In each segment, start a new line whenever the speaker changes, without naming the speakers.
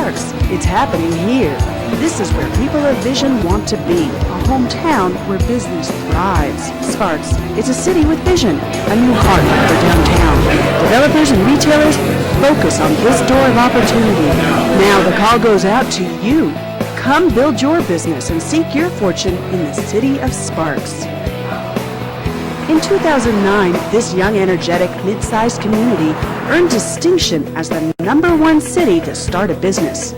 Sparks. It's happening here. This is where people of vision want to be, a hometown where business thrives. Sparks, it's a city with vision, a new heart for downtown. Developers and retailers, focus on this door of opportunity. Now the call goes out to you. Come build your business and seek your fortune in the city of Sparks. In 2009, this young, energetic, mid-sized community earned distinction as the #1 city to start a business.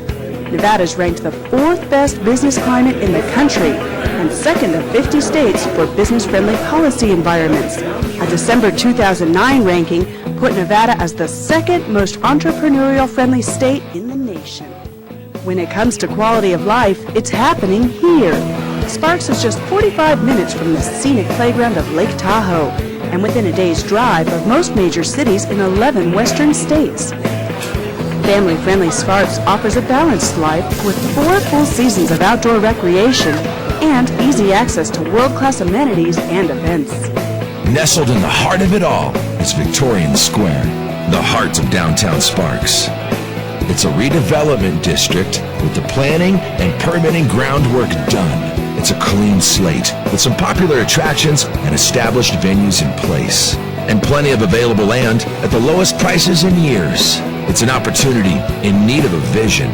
Nevada's ranked the 4th best business climate in the country and 2nd of 50 states for business-friendly policy environments. A December 2009 ranking put Nevada as the 2nd most entrepreneurial-friendly state in the nation. When it comes to quality of life, it's happening here. Sparks is just 45 minutes from the scenic playground of Lake Tahoe and within a day's drive of most major cities in 11 western states. Family-friendly Sparks offers a balanced life with 4 full seasons of outdoor recreation and easy access to world-class amenities and events.
Nestled in the heart of it all is Victorian Square, the heart of downtown Sparks. It's a redevelopment district with the planning and permitting groundwork done. It's a clean slate with some popular attractions and established venues in place. And plenty of available land at the lowest prices in years. It's an opportunity in need of a vision.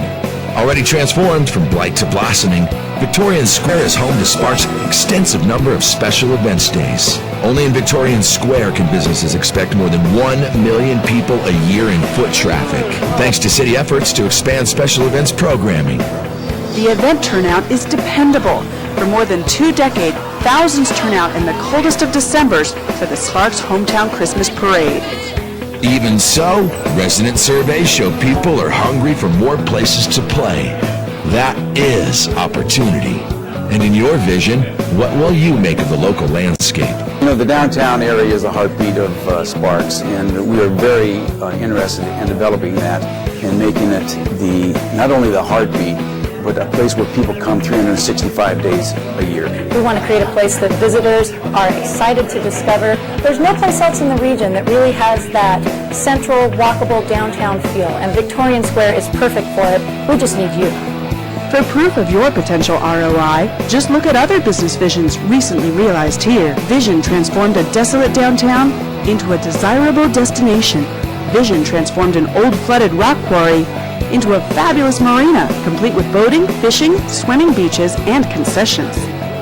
Already transformed from blight to blossoming, Victorian Square is home to Sparks' extensive number of special events days. Only in Victorian Square can businesses expect more than 1 million people a year in foot traffic, thanks to city efforts to expand special events programming.
The event turnout is dependable. For more than 2 decades, thousands turn out in the coldest of Decembers for the Sparks Hometown Christmas Parade.
Even so, resident surveys show people are hungry for more places to play. That is opportunity. And in your vision, what will you make of the local landscape?
You know, the downtown area is a heartbeat of Sparks, and we are very interested in developing that and making it not only the heartbeat, but a place where people come 365 days a year.
We want to create a place that visitors are excited to discover. There's no place else in the region that really has that central, walkable downtown feel, and Victorian Square is perfect for it. We just need you.
For proof of your potential ROI, just look at other business visions recently realized here. Vision transformed a desolate downtown into a desirable destination. Vision transformed an old flooded rock quarry into a fabulous marina, complete with boating, fishing, swimming beaches, and concessions.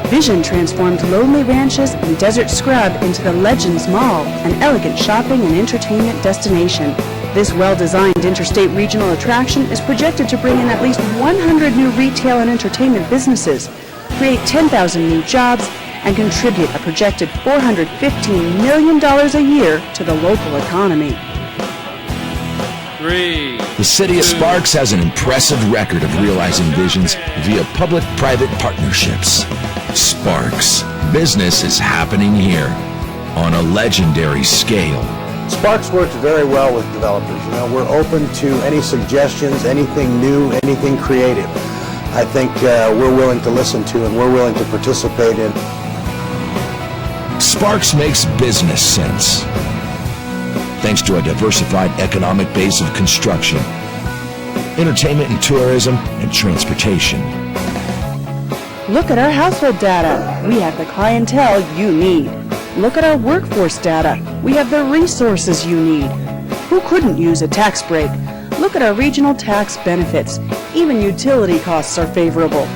Vision transformed lonely ranches and desert scrub into the Legends Mall, an elegant shopping and entertainment destination. This well-designed interstate regional attraction is projected to bring in at least 100 new retail and entertainment businesses, create 10,000 new jobs, and contribute a projected $415 million a year to the local economy.
The city of Sparks has an impressive record of realizing visions via public-private partnerships. Sparks. Business is happening here on a legendary scale.
Sparks works very well with developers. You know, we're open to any suggestions, anything new, anything creative. I think we're willing to listen to and we're willing to participate in.
Sparks makes business sense, thanks to a diversified economic base of construction, entertainment and tourism, and transportation.
Look at our household data. We have the clientele you need. Look at our workforce data. We have the resources you need. Who couldn't use a tax break? Look at our regional tax benefits. Even utility costs are favorable.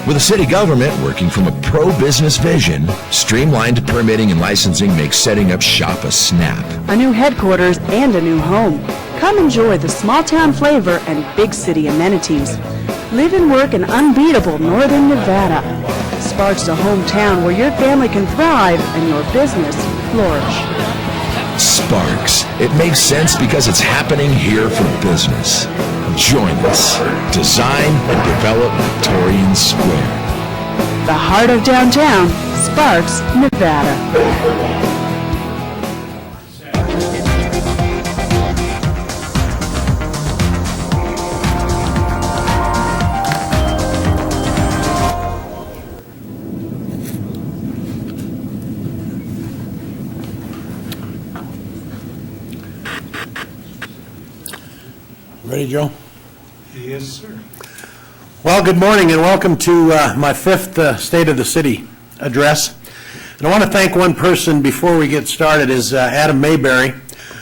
With a city government working from a pro-business vision, streamlined permitting and licensing makes setting up shop a snap.
A new headquarters and a new home. Come enjoy the small town flavor and big city amenities. Live and work in unbeatable northern Nevada. Sparks is a hometown where your family can thrive and your business flourish.
Sparks. It makes sense because it's happening here for business. Join us. Design and develop Victorian Square.
The heart of downtown, Sparks, Nevada.
Ready, Joe?
Yes, sir.
Well, good morning and welcome to my fifth State of the City address. And I want to thank one person before we get started, is Adam Mayberry,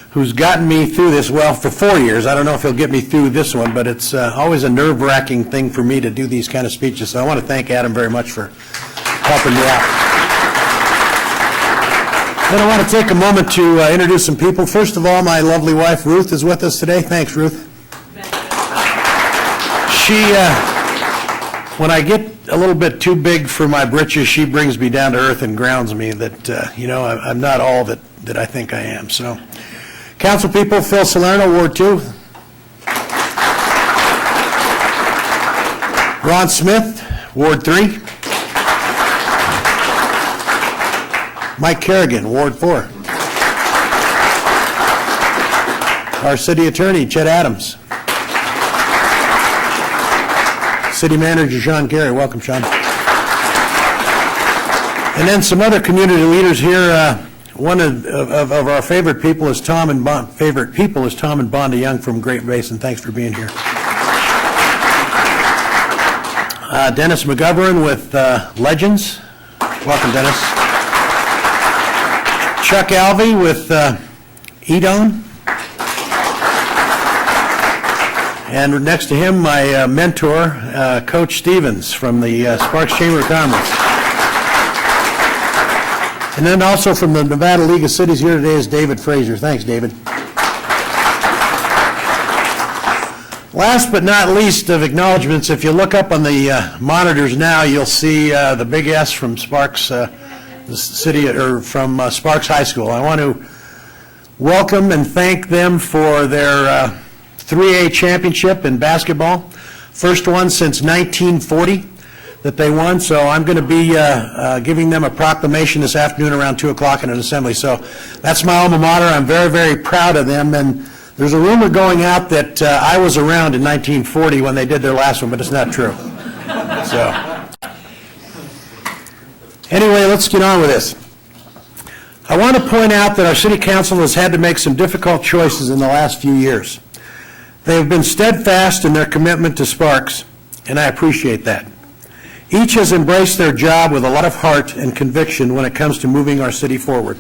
who's gotten me through this, well, for 4 years. I don't know if he'll get me through this one, but it's always a nerve-wracking thing for me to do these kind of speeches. So I want to thank Adam very much for helping me out. Then I want to take a moment to introduce some people. First of all, my lovely wife, Ruth, is with us today. Thanks, Ruth. She, when I get a little bit too big for my britches, she brings me down to earth and grounds me that, I'm not all that I think I am. So, council people, Phil Salerno, Ward 2. Ron Smith, Ward 3. Mike Kerrigan, Ward 4. Our city attorney, Chet Adams. City Manager Sean Gary. Welcome, Sean. And then some other community leaders here. One of our favorite people is Tom and Bonda Young from Great Basin. Thanks for being here. Dennis McGovern with Legends. Welcome, Dennis. Chuck Alvey with Edon. And next to him, my mentor, Coach Stevens from the Sparks Chamber of Commerce. And then also from the Nevada League of Cities here today is David Frazier. Thanks, David. Last but not least of acknowledgments, if you look up on the monitors now, you'll see the big S from Sparks, the city, or from Sparks High School. I want to welcome and thank them for their 3A championship in basketball, first one since 1940 that they won. So I'm going to be giving them a proclamation this afternoon around 2 o'clock in an assembly. So that's my alma mater. I'm very, very proud of them. And there's a rumor going out that I was around in 1940 when they did their last one, but it's not true. So anyway, let's get on with this. I want to point out that our city council has had to make some difficult choices in the last few years. They have been steadfast in their commitment to Sparks, and I appreciate that. Each has embraced their job with a lot of heart and conviction when it comes to moving our city forward.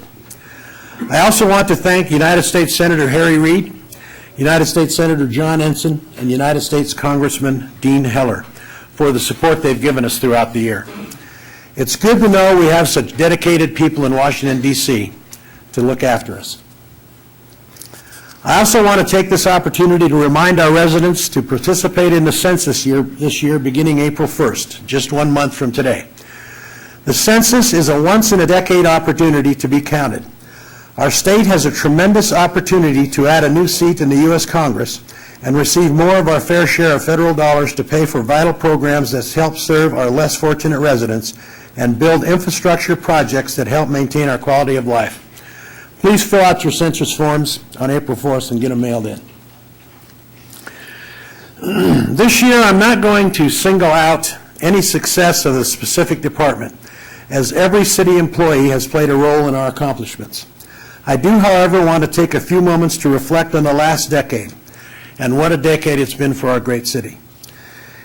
I also want to thank United States Senator Harry Reid, United States Senator John Ensign, and United States Congressman Dean Heller for the support they've given us throughout the year. It's good to know we have such dedicated people in Washington, D.C. to look after us. I also want to take this opportunity to remind our residents to participate in the census this year beginning April 1st, just 1 month from today. The census is a once-in-a-decade opportunity to be counted. Our state has a tremendous opportunity to add a new seat in the U.S. Congress and receive more of our fair share of federal dollars to pay for vital programs that help serve our less fortunate residents and build infrastructure projects that help maintain our quality of life. Please fill out your census forms on April 4th and get them mailed in. This year, I'm not going to single out any success of a specific department, as every city employee has played a role in our accomplishments. I do, however, want to take a few moments to reflect on the last decade, and what a decade it's been for our great city.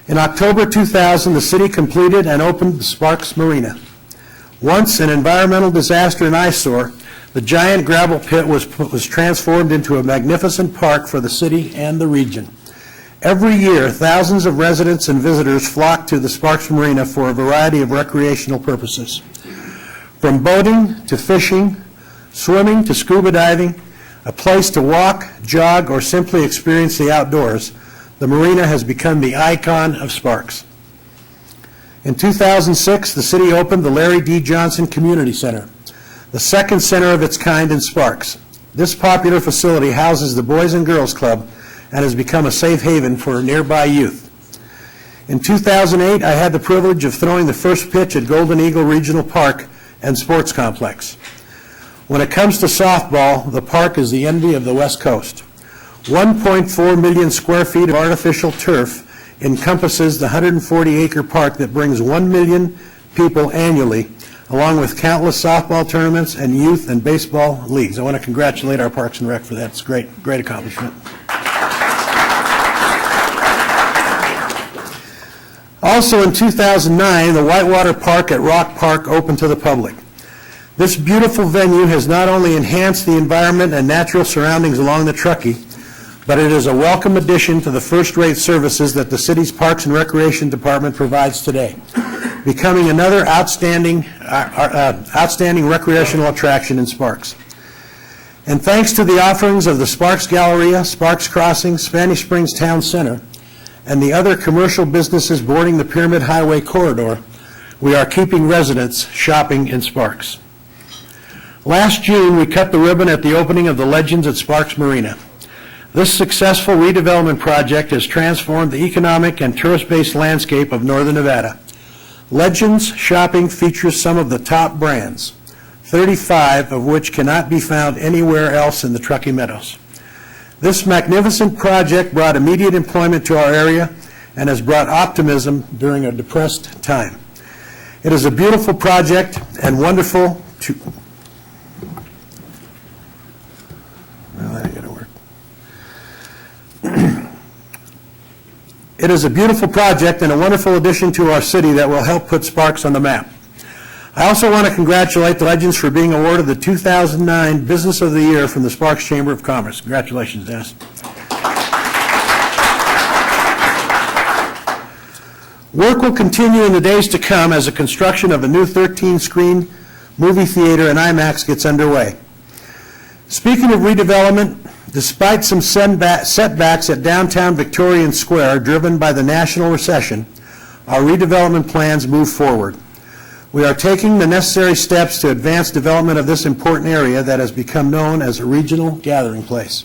In October 2000, the city completed and opened the Sparks Marina. Once an environmental disaster and eyesore, the giant gravel pit was transformed into a magnificent park for the city and the region. Every year, thousands of residents and visitors flock to the Sparks Marina for a variety of recreational purposes. From boating to fishing, swimming to scuba diving, a place to walk, jog, or simply experience the outdoors, the marina has become the icon of Sparks. In 2006, the city opened the Larry D. Johnson Community Center, the second center of its kind in Sparks. This popular facility houses the Boys and Girls Club and has become a safe haven for nearby youth. In 2008, I had the privilege of throwing the first pitch at Golden Eagle Regional Park and Sports Complex. When it comes to softball, the park is the envy of the West Coast. 1.4 million square feet of artificial turf encompasses the 140-acre park that brings 1 million people annually, along with countless softball tournaments and youth and baseball leagues. I want to congratulate our Parks and Rec for that. It's a great accomplishment. Also in 2009, the Whitewater Park at Rock Park opened to the public. This beautiful venue has not only enhanced the environment and natural surroundings along the Truckee, but it is a welcome addition to the first-rate services that the city's Parks and Recreation Department provides today, becoming another outstanding recreational attraction in Sparks. And thanks to the offerings of the Sparks Galleria, Sparks Crossing, Spanish Springs Town Center, and the other commercial businesses boarding the Pyramid Highway corridor, we are keeping residents shopping in Sparks. Last June, we cut the ribbon at the opening of the Legends at Sparks Marina. This successful redevelopment project has transformed the economic and tourist-based landscape of Northern Nevada. Legends shopping features some of the top brands, 35 of which cannot be found anywhere else in the Truckee Meadows. This magnificent project brought immediate employment to our area and has brought optimism during a depressed time. It is a beautiful project and wonderful to... Well, that ain't gonna work. It is a beautiful project and a wonderful addition to our city that will help put Sparks on the map. I also want to congratulate the Legends for being awarded the 2009 Business of the Year from the Sparks Chamber of Commerce. Congratulations, Dennis. Work will continue in the days to come as the construction of a new 13-screen movie theater and IMAX gets underway. Speaking of redevelopment, despite some setbacks at downtown Victorian Square driven by the national recession, our redevelopment plans move forward. We are taking the necessary steps to advance development of this important area that has become known as a regional gathering place.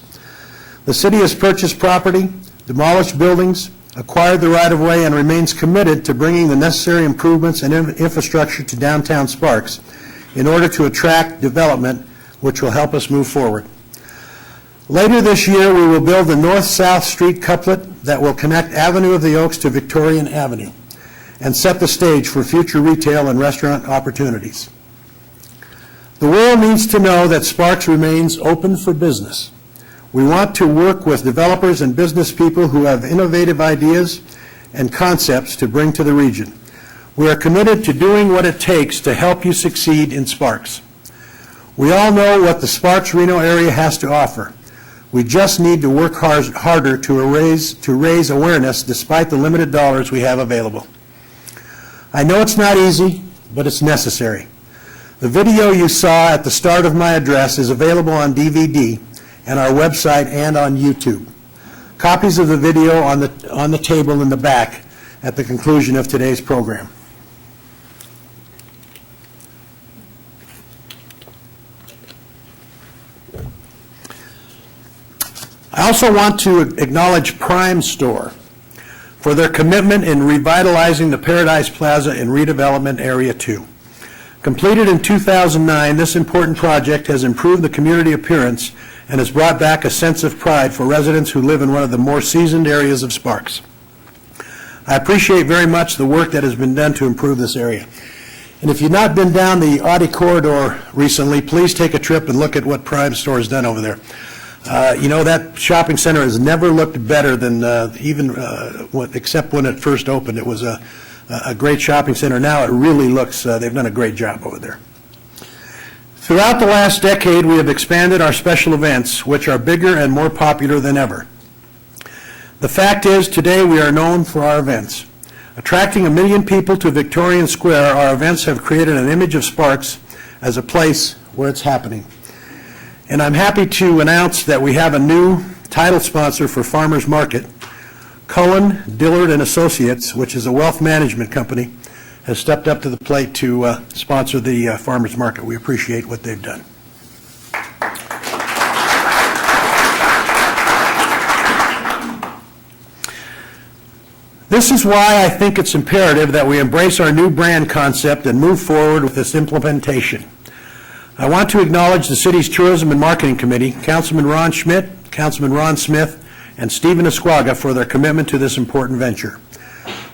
The city has purchased property, demolished buildings, acquired the right-of-way, and remains committed to bringing the necessary improvements and infrastructure to downtown Sparks in order to attract development, which will help us move forward. Later this year, we will build the North-South Street couplet that will connect Avenue of the Oaks to Victorian Avenue and set the stage for future retail and restaurant opportunities. The world needs to know that Sparks remains open for business. We want to work with developers and business people who have innovative ideas and concepts to bring to the region. We are committed to doing what it takes to help you succeed in Sparks. We all know what the Sparks-Reno area has to offer. We just need to work harder to raise awareness despite the limited dollars we have available. I know it's not easy, but it's necessary. The video you saw at the start of my address is available on DVD and our website and on YouTube. Copies of the video on the table in the back at the conclusion of today's program. I also want to acknowledge Prime Store for their commitment in revitalizing the Paradise Plaza in redevelopment area 2. Completed in 2009, this important project has improved the community appearance and has brought back a sense of pride for residents who live in one of the more seasoned areas of Sparks. I appreciate very much the work that has been done to improve this area. And if you've not been down the Audi corridor recently, please take a trip and look at what Prime Store has done over there. That shopping center has never looked better than except when it first opened. It was a great shopping center. Now it really looks, they've done a great job over there. Throughout the last decade, we have expanded our special events, which are bigger and more popular than ever. The fact is, today we are known for our events. Attracting 1 million people to Victorian Square, our events have created an image of Sparks as a place where it's happening. And I'm happy to announce that we have a new title sponsor for Farmers Market. Cullen, Dillard & Associates, which is a wealth management company, has stepped up to the plate to sponsor the Farmers Market. We appreciate what they've done. This is why I think it's imperative that we embrace our new brand concept and move forward with this implementation. I want to acknowledge the city's Tourism and Marketing Committee, Councilman Ron Schmidt, Councilman Ron Smith, and Stephen Esquaga for their commitment to this important venture.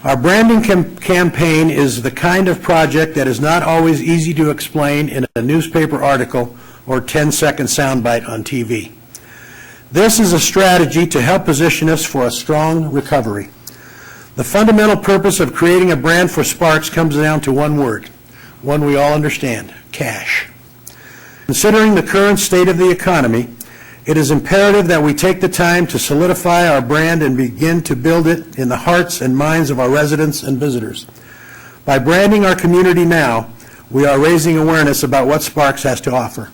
Our branding campaign is the kind of project that is not always easy to explain in a newspaper article or 10-second soundbite on TV. This is a strategy to help position us for a strong recovery. The fundamental purpose of creating a brand for Sparks comes down to one word, one we all understand: cash. Considering the current state of the economy, it is imperative that we take the time to solidify our brand and begin to build it in the hearts and minds of our residents and visitors. By branding our community now, we are raising awareness about what Sparks has to offer.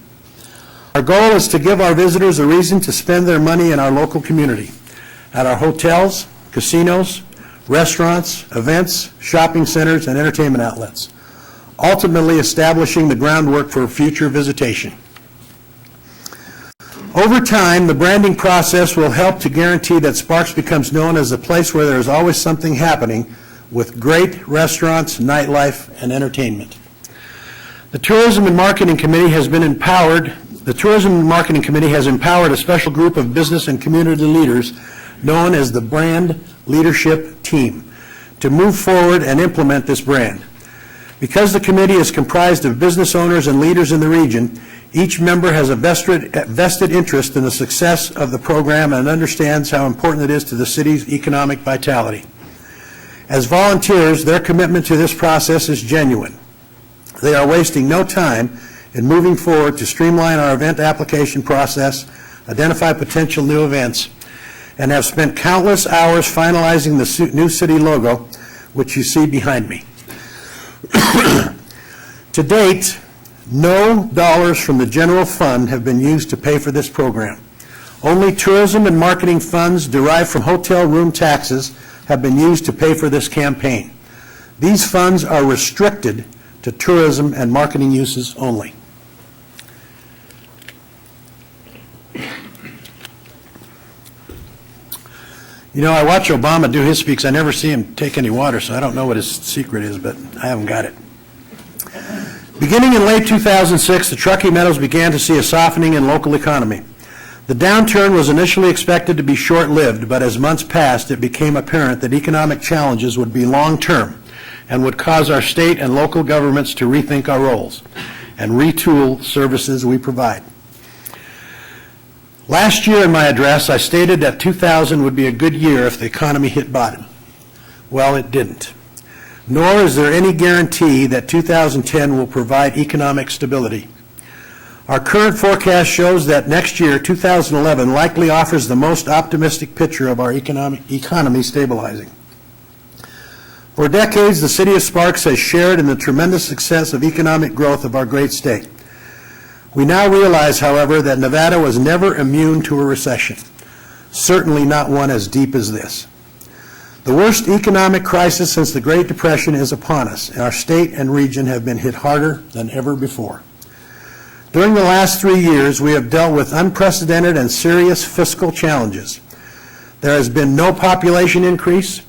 Our goal is to give our visitors a reason to spend their money in our local community, at our hotels, casinos, restaurants, events, shopping centers, and entertainment outlets, ultimately establishing the groundwork for future visitation. Over time, the branding process will help to guarantee that Sparks becomes known as a place where there is always something happening with great restaurants, nightlife, and entertainment. The Tourism and Marketing Committee has empowered a special group of business and community leaders known as the Brand Leadership Team to move forward and implement this brand. Because the committee is comprised of business owners and leaders in the region, each member has a vested interest in the success of the program and understands how important it is to the city's economic vitality. As volunteers, their commitment to this process is genuine. They are wasting no time in moving forward to streamline our event application process, identify potential new events, and have spent countless hours finalizing the new city logo, which you see behind me. To date, no dollars from the general fund have been used to pay for this program. Only tourism and marketing funds derived from hotel room taxes have been used to pay for this campaign. These funds are restricted to tourism and marketing uses only. You know, I watch Obama do his speaks. I never see him take any water, so I don't know what his secret is, but I haven't got it. Beginning in late 2006, the Truckee Meadows began to see a softening in local economy. The downturn was initially expected to be short-lived, but as months passed, it became apparent that economic challenges would be long-term and would cause our state and local governments to rethink our roles and retool services we provide. Last year in my address, I stated that 2000 would be a good year if the economy hit bottom. Well, it didn't. Nor is there any guarantee that 2010 will provide economic stability. Our current forecast shows that next year, 2011, likely offers the most optimistic picture of our economy stabilizing. For decades, the city of Sparks has shared in the tremendous success of economic growth of our great state. We now realize, however, that Nevada was never immune to a recession, certainly not one as deep as this. The worst economic crisis since the Great Depression is upon us, and our state and region have been hit harder than ever before. During the last 3 years, we have dealt with unprecedented and serious fiscal challenges. There has been no population increase,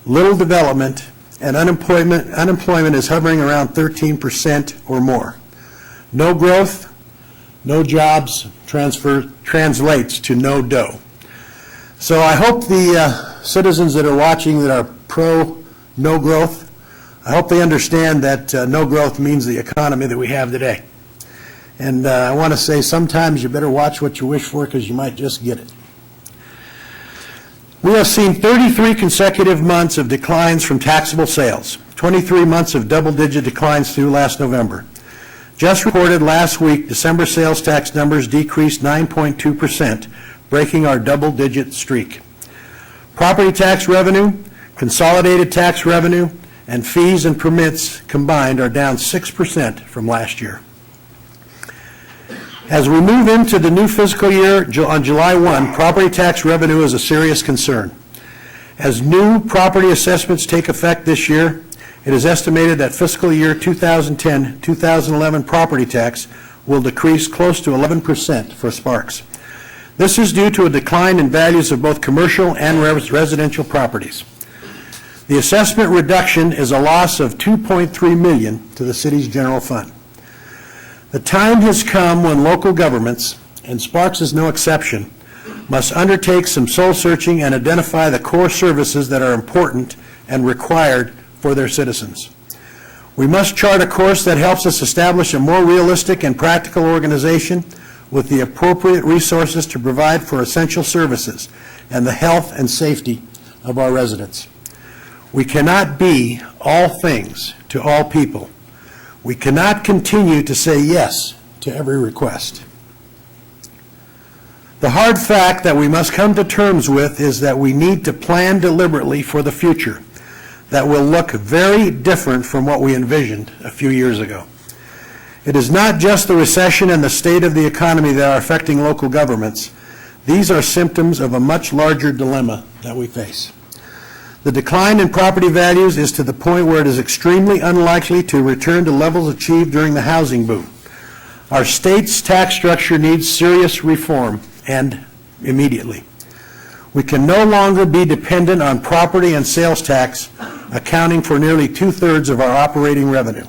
little development, and unemployment is hovering around 13% or more. No growth, no jobs translates to no dough. So I hope the citizens that are watching that are pro-no growth, I hope they understand that no growth means the economy that we have today. And I want to say sometimes you better watch what you wish for because you might just get it. We have seen 33 consecutive months of declines from taxable sales, 23 months of double-digit declines through last November. Just reported last week, December sales tax numbers decreased 9.2%, breaking our double-digit streak. Property tax revenue, consolidated tax revenue, and fees and permits combined are down 6% from last year. As we move into the new fiscal year on July 1, property tax revenue is a serious concern. As new property assessments take effect this year, it is estimated that fiscal year 2010-2011 property tax will decrease close to 11% for Sparks. This is due to a decline in values of both commercial and residential properties. The assessment reduction is a loss of $2.3 million to the city's general fund. The time has come when local governments, and Sparks is no exception, must undertake some soul-searching and identify the core services that are important and required for their citizens. We must chart a course that helps us establish a more realistic and practical organization with the appropriate resources to provide for essential services and the health and safety of our residents. We cannot be all things to all people. We cannot continue to say yes to every request. The hard fact that we must come to terms with is that we need to plan deliberately for the future that will look very different from what we envisioned a few years ago. It is not just the recession and the state of the economy that are affecting local governments. These are symptoms of a much larger dilemma that we face. The decline in property values is to the point where it is extremely unlikely to return to levels achieved during the housing boom. Our state's tax structure needs serious reform, and immediately. We can no longer be dependent on property and sales tax, accounting for nearly 2/3 of our operating revenue.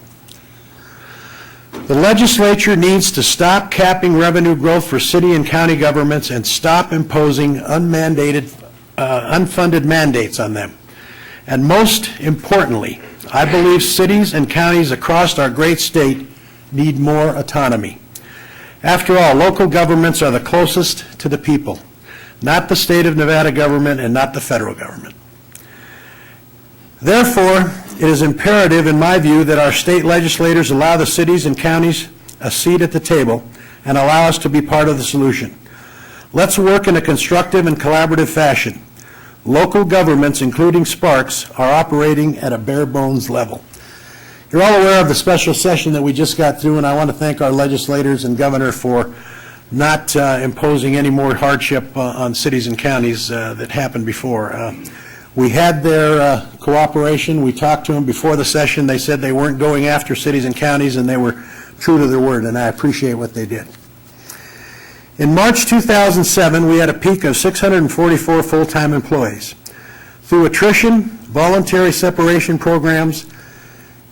The legislature needs to stop capping revenue growth for city and county governments and stop imposing unfunded mandates on them. And most importantly, I believe cities and counties across our great state need more autonomy. After all, local governments are the closest to the people, not the state of Nevada government and not the federal government. Therefore, it is imperative, in my view, that our state legislators allow the cities and counties a seat at the table and allow us to be part of the solution. Let's work in a constructive and collaborative fashion. Local governments, including Sparks, are operating at a bare bones level. You're all aware of the special session that we just got through, and I want to thank our legislators and governor for not imposing any more hardship on cities and counties that happened before. We had their cooperation. We talked to them before the session. They said they weren't going after cities and counties, and they were true to their word, and I appreciate what they did. In March 2007, we had a peak of 644 full-time employees. Through attrition, voluntary separation programs,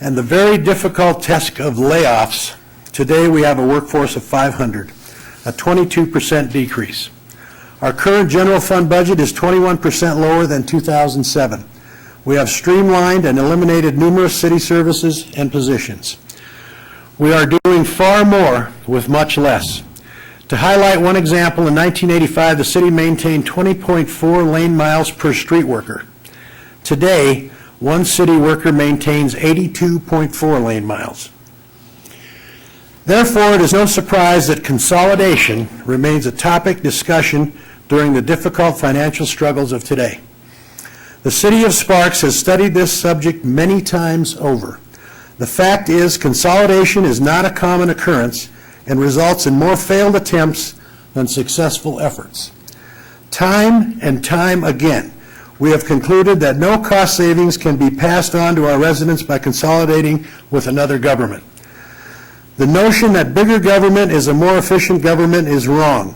and the very difficult task of layoffs, today we have a workforce of 500, a 22% decrease. Our current general fund budget is 21% lower than 2007. We have streamlined and eliminated numerous city services and positions. We are doing far more with much less. To highlight one example, in 1985, the city maintained 20.4 lane miles per street worker. Today, one city worker maintains 82.4 lane miles. Therefore, it is no surprise that consolidation remains a topic discussion during the difficult financial struggles of today. The city of Sparks has studied this subject many times over. The fact is, consolidation is not a common occurrence and results in more failed attempts than successful efforts. Time and time again, we have concluded that no cost savings can be passed on to our residents by consolidating with another government. The notion that bigger government is a more efficient government is wrong.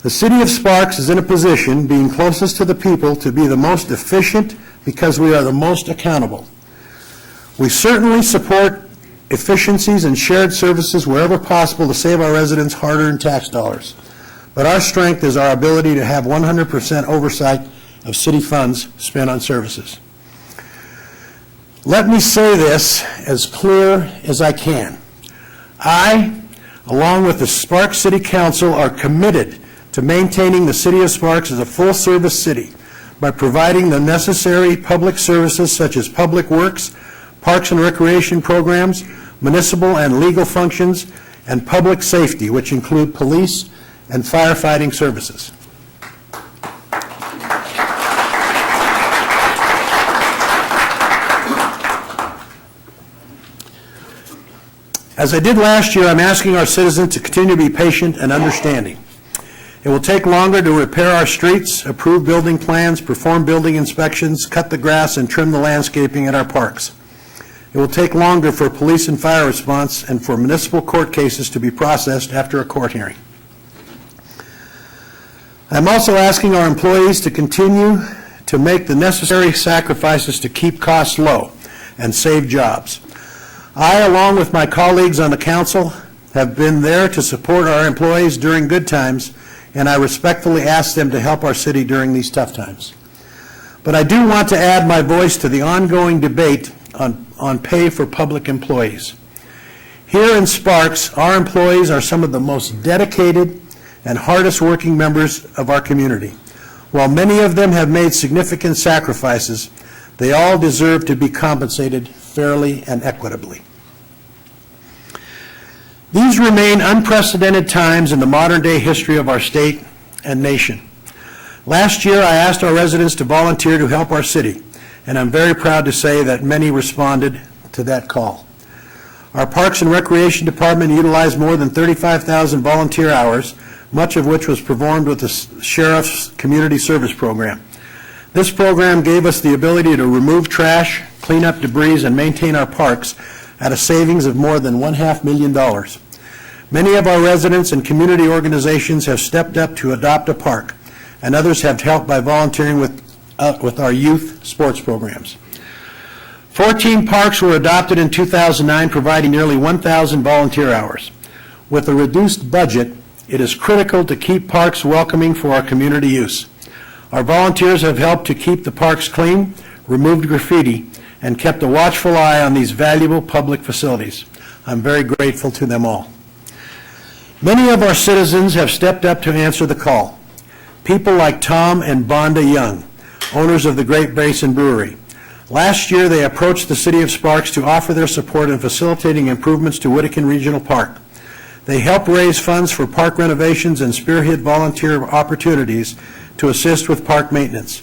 The city of Sparks is in a position, being closest to the people, to be the most efficient because we are the most accountable. We certainly support efficiencies and shared services wherever possible to save our residents hard-earned tax dollars. But our strength is our ability to have 100% oversight of city funds spent on services. Let me say this as clear as I can. I, along with the Sparks City Council, are committed to maintaining the city of Sparks as a full-service city by providing the necessary public services such as public works, parks and recreation programs, municipal and legal functions, and public safety, which include police and firefighting services. As I did last year, I'm asking our citizens to continue to be patient and understanding. It will take longer to repair our streets, approve building plans, perform building inspections, cut the grass, and trim the landscaping at our parks. It will take longer for police and fire response and for municipal court cases to be processed after a court hearing. I'm also asking our employees to continue to make the necessary sacrifices to keep costs low and save jobs. I, along with my colleagues on the council, have been there to support our employees during good times, and I respectfully ask them to help our city during these tough times. But I do want to add my voice to the ongoing debate on pay for public employees. Here in Sparks, our employees are some of the most dedicated and hardest working members of our community. While many of them have made significant sacrifices, They all deserve to be compensated fairly and equitably. These remain unprecedented times in the modern-day history of our state and nation. Last year, I asked our residents to volunteer to help our city, and I'm very proud to say that many responded to that call. Our Parks and Recreation Department utilized more than 35,000 volunteer hours, much of which was performed with the Sheriff's Community Service Program. This program gave us the ability to remove trash, clean up debris, and maintain our parks at a savings of more than $500,000. Many of our residents and community organizations have stepped up to adopt a park, and others have helped by volunteering with our youth sports programs. 14 parks were adopted in 2009, providing nearly 1,000 volunteer hours. With a reduced budget, it is critical to keep parks welcoming for our community use. Our volunteers have helped to keep the parks clean, removed graffiti, and kept a watchful eye on these valuable public facilities. I'm very grateful to them all. Many of our citizens have stepped up to answer the call. People like Tom and Bonda Young, owners of the Great Basin Brewery. Last year, they approached the City of Sparks to offer their support in facilitating improvements to Whittakin Regional Park. They helped raise funds for park renovations and spearhead volunteer opportunities to assist with park maintenance.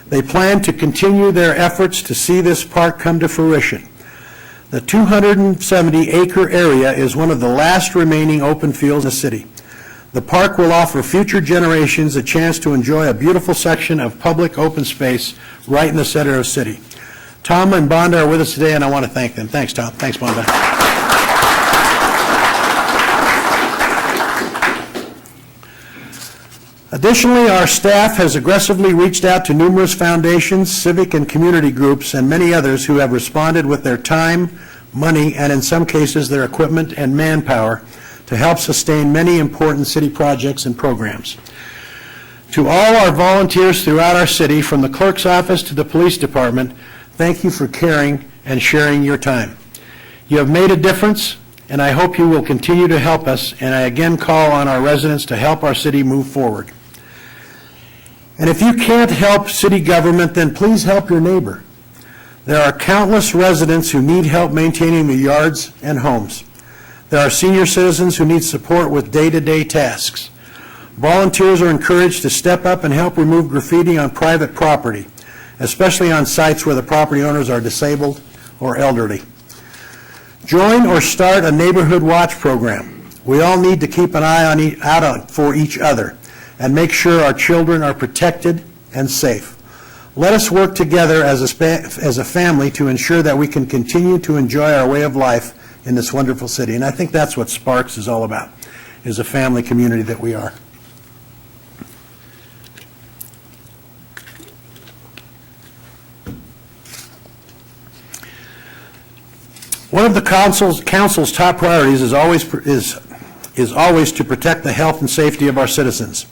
They plan to continue their efforts to see this park come to fruition. The 270-acre area is one of the last remaining open fields in the city. The park will offer future generations a chance to enjoy a beautiful section of public open space right in the center of the city. Tom and Bonda are with us today, and I want to thank them. Thanks, Tom. Thanks, Bonda. Additionally, our staff has aggressively reached out to numerous foundations, civic and community groups, and many others who have responded with their time, money, and in some cases their equipment and manpower to help sustain many important city projects and programs. To all our volunteers throughout our city, from the clerk's office to the police department, thank you for caring and sharing your time. You have made a difference, and I hope you will continue to help us, and I again call on our residents to help our city move forward. And if you can't help city government, then please help your neighbor. There are countless residents who need help maintaining their yards and homes. There are senior citizens who need support with day-to-day tasks. Volunteers are encouraged to step up and help remove graffiti on private property, especially on sites where the property owners are disabled or elderly. Join or start a neighborhood watch program. We all need to keep an eye out for each other and make sure our children are protected and safe. Let us work together as a family to ensure that we can continue to enjoy our way of life in this wonderful city. And I think that's what Sparks is all about, is a family community that we are. One of the council's top priorities is always to protect the health and safety of our citizens.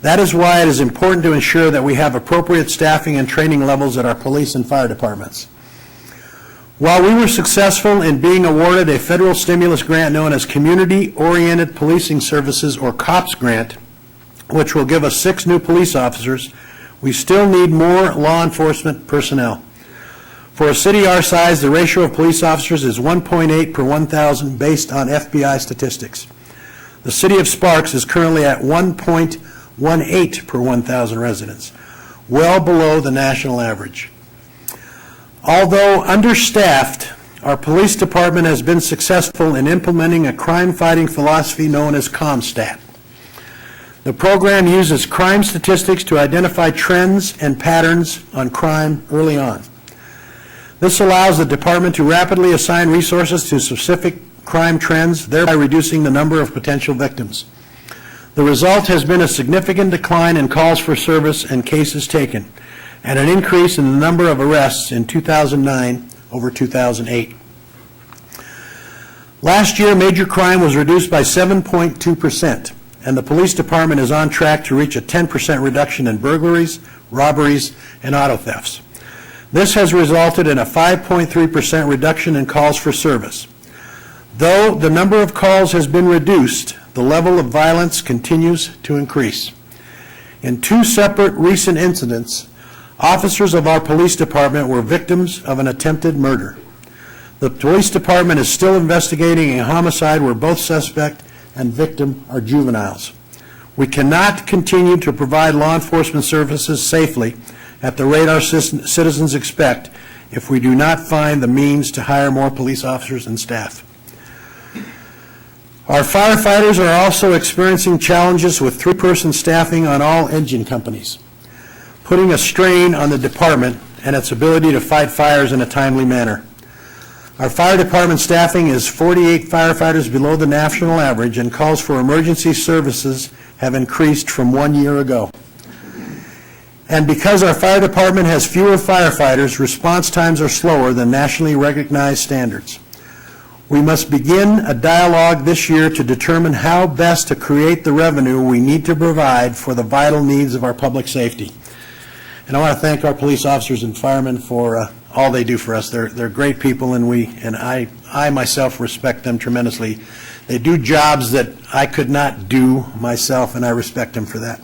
That is why it is important to ensure that we have appropriate staffing and training levels at our police and fire departments. While we were successful in being awarded a federal stimulus grant known as Community-Oriented Policing Services, or COPS grant, which will give us 6 new police officers, we still need more law enforcement personnel. For a city our size, the ratio of police officers is 1.8 per 1,000 based on FBI statistics. The city of Sparks is currently at 1.18 per 1,000 residents, well below the national average. Although understaffed, our police department has been successful in implementing a crime-fighting philosophy known as CompStat. The program uses crime statistics to identify trends and patterns on crime early on. This allows the department to rapidly assign resources to specific crime trends, thereby reducing the number of potential victims. The result has been a significant decline in calls for service and cases taken, and an increase in the number of arrests in 2009 over 2008. Last year, major crime was reduced by 7.2%, and the police department is on track to reach a 10% reduction in burglaries, robberies, and auto thefts. This has resulted in a 5.3% reduction in calls for service. Though the number of calls has been reduced, the level of violence continues to increase. In 2 separate recent incidents, Officers of our police department were victims of an attempted murder. The police department is still investigating a homicide where both suspect and victim are juveniles. We cannot continue to provide law enforcement services safely at the rate our citizens expect if we do not find the means to hire more police officers and staff. Our firefighters are also experiencing challenges with 3-person staffing on all engine companies, putting a strain on the department and its ability to fight fires in a timely manner. Our fire department staffing is 48 firefighters below the national average, and calls for emergency services have increased from 1 year ago. And because our fire department has fewer firefighters, response times are slower than nationally recognized standards. We must begin a dialogue this year to determine how best to create the revenue we need to provide for the vital needs of our public safety. And I want to thank our police officers and firemen for all they do for us. They're great people, and I myself respect them tremendously. They do jobs that I could not do myself, and I respect them for that.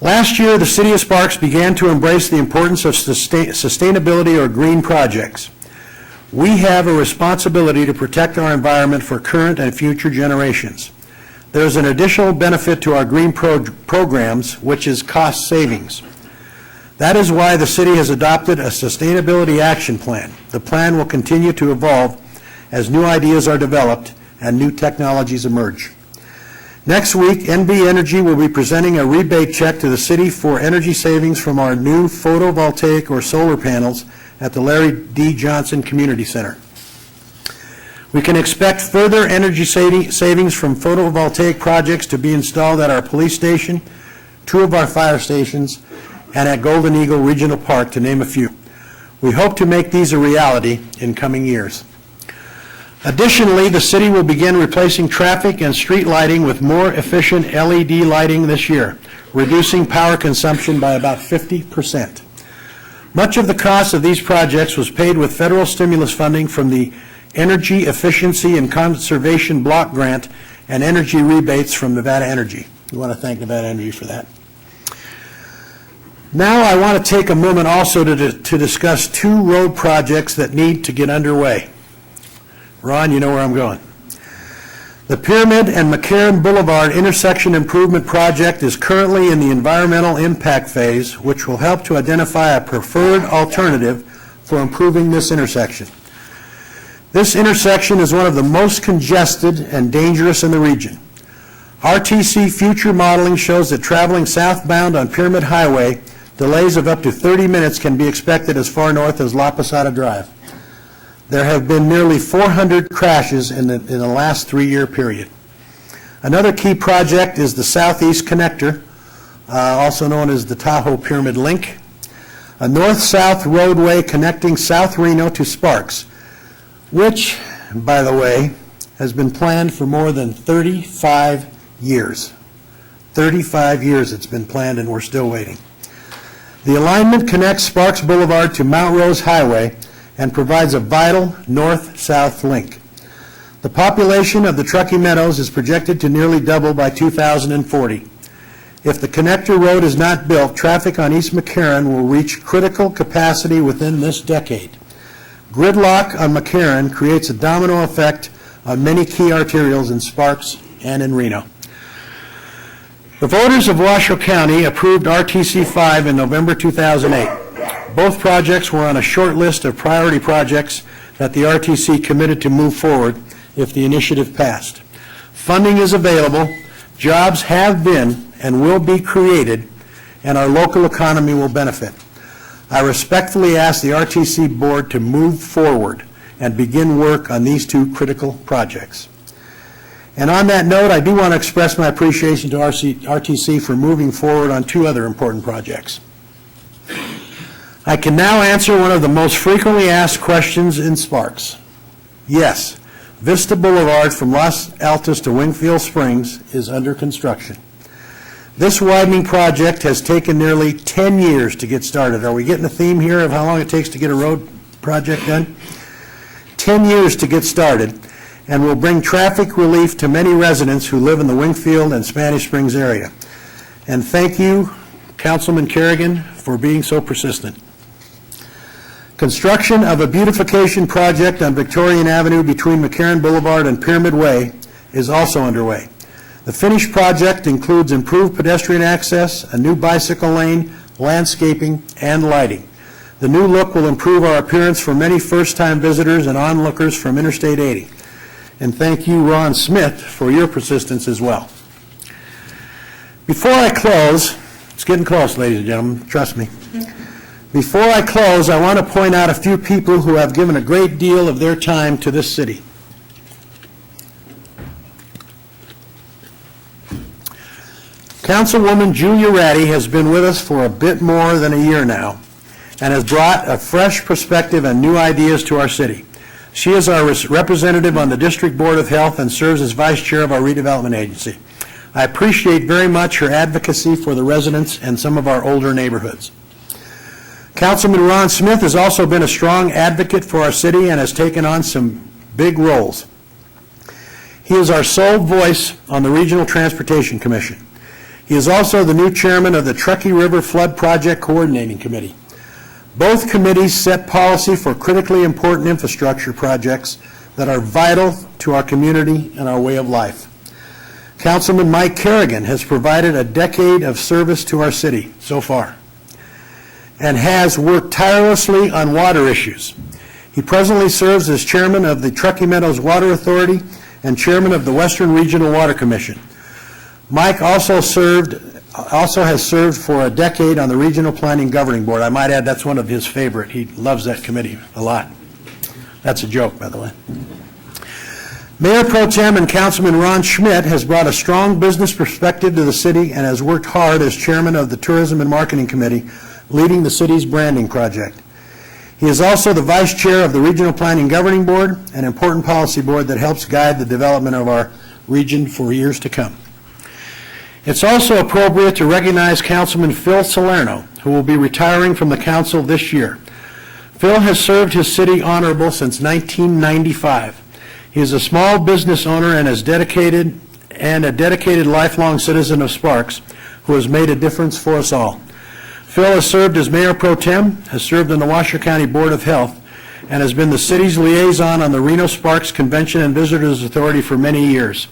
Last year, the City of Sparks began to embrace the importance of sustainability or green projects. We have a responsibility to protect our environment for current and future generations. There is an additional benefit to our green programs, which is cost savings. That is why the city has adopted a sustainability action plan. The plan will continue to evolve as new ideas are developed and new technologies emerge. Next week, NB Energy will be presenting a rebate check to the city for energy savings from our new photovoltaic or solar panels at the Larry D. Johnson Community Center. We can expect further energy savings from photovoltaic projects to be installed at our police station, 2 of our fire stations, and at Golden Eagle Regional Park, to name a few. We hope to make these a reality in coming years. Additionally, the city will begin replacing traffic and street lighting with more efficient LED lighting this year, reducing power consumption by about 50%. Much of the cost of these projects was paid with federal stimulus funding from the Energy Efficiency and Conservation Block Grant and energy rebates from Nevada Energy. We want to thank Nevada Energy for that. Now I want to take a moment also to discuss 2 road projects that need to get underway. Ron, you know where I'm going. The Pyramid and McCarran Boulevard intersection improvement project is currently in the environmental impact phase, which will help to identify a preferred alternative for improving this intersection. This intersection is one of the most congested and dangerous in the region. RTC future modeling shows that traveling southbound on Pyramid Highway, delays of up to 30 minutes can be expected as far north as La Posada Drive. There have been nearly 400 crashes in the last 3-year period. Another key project is the Southeast Connector, also known as the Tahoe Pyramid Link, a north-south roadway connecting South Reno to Sparks, which, by the way, has been planned for more than 35 years. 35 years it's been planned, and we're still waiting. The alignment connects Sparks Boulevard to Mount Rose Highway and provides a vital north-south link. The population of the Truckee Meadows is projected to nearly double by 2040. If the connector road is not built, traffic on East McCarran will reach critical capacity within this decade. Gridlock on McCarran creates a domino effect on many key arterials in Sparks and in Reno. The voters of Washoe County approved RTC 5 in November 2008. Both projects were on a short list of priority projects that the RTC committed to move forward if the initiative passed. Funding is available, jobs have been and will be created, and our local economy will benefit. I respectfully ask the RTC board to move forward and begin work on these 2 critical projects. And on that note, I do want to express my appreciation to RTC for moving forward on 2 other important projects. I can now answer one of the most frequently asked questions in Sparks. Yes, Vista Boulevard from Los Altos to Wingfield Springs is under construction. This widening project has taken nearly 10 years to get started. Are we getting a theme here of how long it takes to get a road project done? 10 years to get started, and will bring traffic relief to many residents who live in the Wingfield and Spanish Springs area. And thank you, Councilman Kerrigan, for being so persistent. Construction of a beautification project on Victorian Avenue between McCarran Boulevard and Pyramid Way is also underway. The finished project includes improved pedestrian access, a new bicycle lane, landscaping, and lighting. The new look will improve our appearance for many first-time visitors and onlookers from Interstate 80. And thank you, Ron Smith, for your persistence as well. Before I close, it's getting close, ladies and gentlemen, trust me. Before I close, I want to point out a few people who have given a great deal of their time to this city. Councilwoman Julia Ratty has been with us for a bit more than a year now and has brought a fresh perspective and new ideas to our city. She is our representative on the District Board of Health and serves as vice chair of our redevelopment agency. I appreciate very much her advocacy for the residents and some of our older neighborhoods. Councilman Ron Smith has also been a strong advocate for our city and has taken on some big roles. He is our sole voice on the Regional Transportation Commission. He is also the new chairman of the Truckee River Flood Project Coordinating Committee. Both committees set policy for critically important infrastructure projects that are vital to our community and our way of life. Councilman Mike Kerrigan has provided a decade of service to our city so far and has worked tirelessly on water issues. He presently serves as chairman of the Truckee Meadows Water Authority and chairman of the Western Regional Water Commission. Mike also has served for a decade on the Regional Planning Governing Board. I might add that's one of his favorite. He loves that committee a lot. That's a joke, by the way. Mayor Pro Tem and Councilman Ron Schmidt has brought a strong business perspective to the city and has worked hard as chairman of the Tourism and Marketing Committee, leading the city's branding project. He is also the vice chair of the Regional Planning Governing Board, an important policy board that helps guide the development of our region for years to come. It's also appropriate to recognize Councilman Phil Salerno, who will be retiring from the council this year. Phil has served his city honorable since 1995. He is a small business owner and a dedicated lifelong citizen of Sparks who has made a difference for us all. Phil has served as Mayor Pro Tem, has served on the Washoe County Board of Health, and has been the city's liaison on the Reno Sparks Convention and Visitors Authority for many years.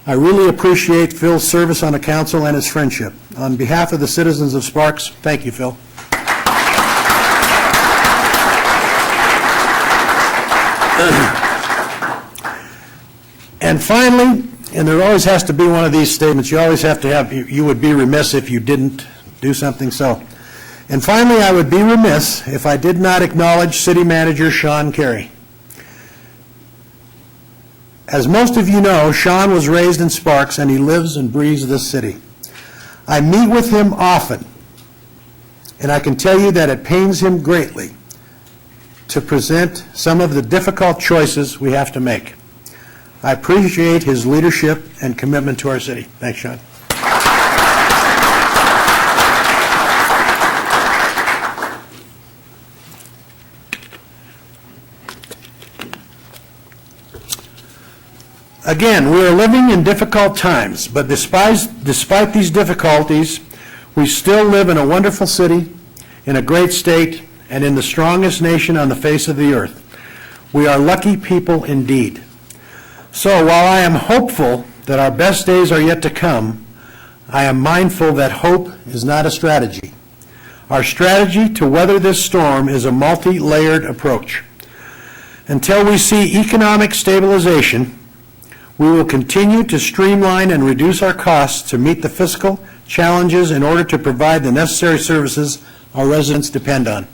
I really appreciate Phil's service on the council and his friendship. On behalf of the citizens of Sparks, thank you, Phil. And finally, and there always has to be one of these statements, you always have to have, you would be remiss if you didn't do something so. And finally, I would be remiss if I did not acknowledge City Manager Sean Carey. As most of you know, Sean was raised in Sparks and he lives and breathes this city. I meet with him often, and I can tell you that it pains him greatly to present some of the difficult choices we have to make. I appreciate his leadership and commitment to our city. Thanks, Sean. Again, we are living in difficult times, but despite these difficulties, we still live in a wonderful city, in a great state, and in the strongest nation on the face of the earth. We are lucky people indeed. So while I am hopeful that our best days are yet to come, I am mindful that hope is not a strategy. Our strategy to weather this storm is a multi-layered approach. Until we see economic stabilization, we will continue to streamline and reduce our costs to meet the fiscal challenges in order to provide the necessary services our residents depend on.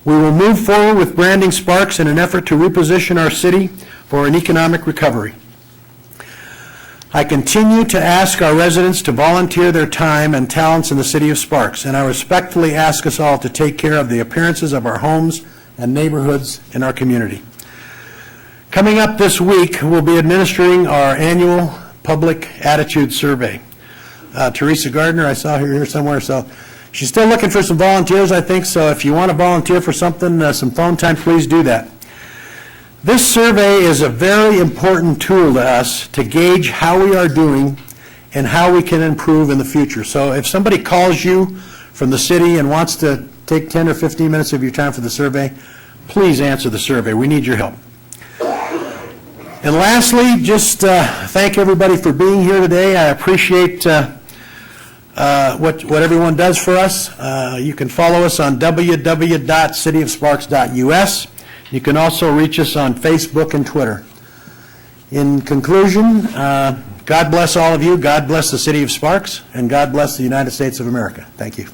We will move forward with branding Sparks in an effort to reposition our city for an economic recovery. I continue to ask our residents to volunteer their time and talents in the city of Sparks, and I respectfully ask us all to take care of the appearances of our homes and neighborhoods in our community. Coming up this week, we'll be administering our annual public attitude survey. Teresa Gardner, I saw her here somewhere, so she's still looking for some volunteers, I think, so if you want to volunteer for something, some phone time, please do that. This survey is a very important tool to us to gauge how we are doing and how we can improve in the future. So if somebody calls you from the city and wants to take 10 or 15 minutes of your time for the survey, please answer the survey. We need your help. And lastly, just thank everybody for being here today. I appreciate what everyone does for us. You can follow us on www.cityofsparks.us. You can also reach us on Facebook and Twitter. In conclusion, God bless all of you, God bless the City of Sparks, and God bless the United States of America. Thank you.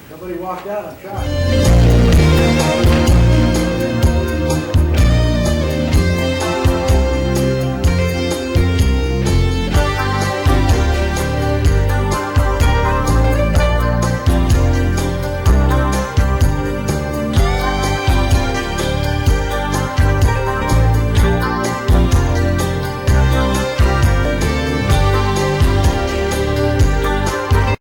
Somebody walked out, I'm shocked.